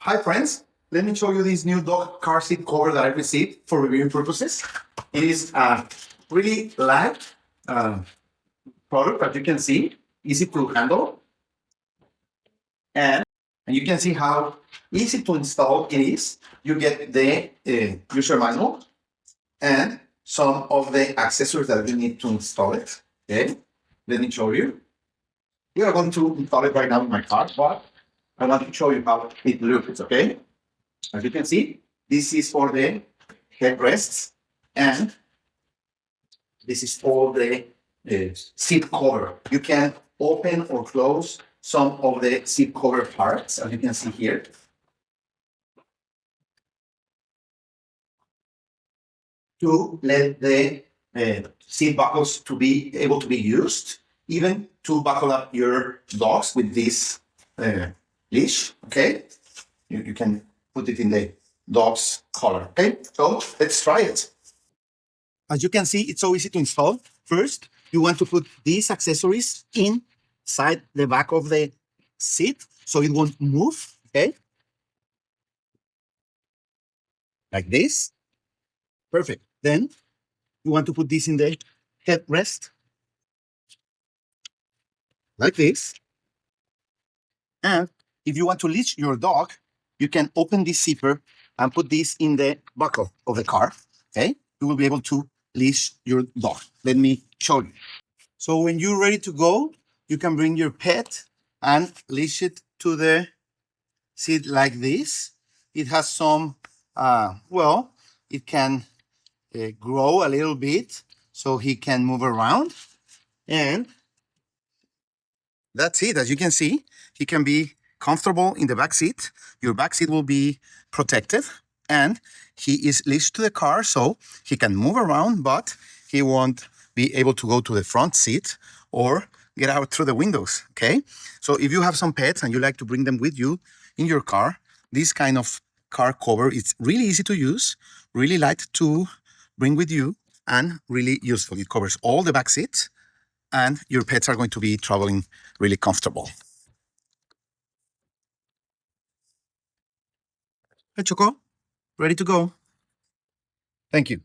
Hi friends, let me show you this new dog car seat cover that I received for reviewing purposes. It is a really light product, as you can see, easy to handle, and you can see how easy to install it is. You get the user manual and some of the accessories that you need to install it. Okay, let me show you. We are going to install it right now in my car, but I want to show you how it looks, okay? As you can see, this is for the headrests, and this is for the seat cover. You can open or close some of the seat cover parts, as you can see here. To let the seat buckles to be able to be used, even to buckle up your dogs with this leash, okay? You can put it in the dog's collar, okay? So let's try it. As you can see, it's so easy to install. First, you want to put these accessories inside the back of the seat so it won't move, okay? Like this. Perfect. Then you want to put this in the headrest, like this. And if you want to leash your dog, you can open this zipper and put this in the buckle of the car, okay? You will be able to leash your dog. Let me show you. So when you're ready to go, you can bring your pet and leash it to the seat like this. It has some, it can grow a little bit so he can move around. And that's it. As you can see, he can be comfortable in the back seat. Your back seat will be protected, and he is leashed to the car so he can move around, but he won't be able to go to the front seat or get out through the windows, okay? So if you have some pets and you like to bring them with you in your car, this kind of car cover is really easy to use, really light to bring with you, and really useful. It covers all the back seats, and your pets are going to be traveling really comfortable. Hey, Choco, ready to go? Thank you.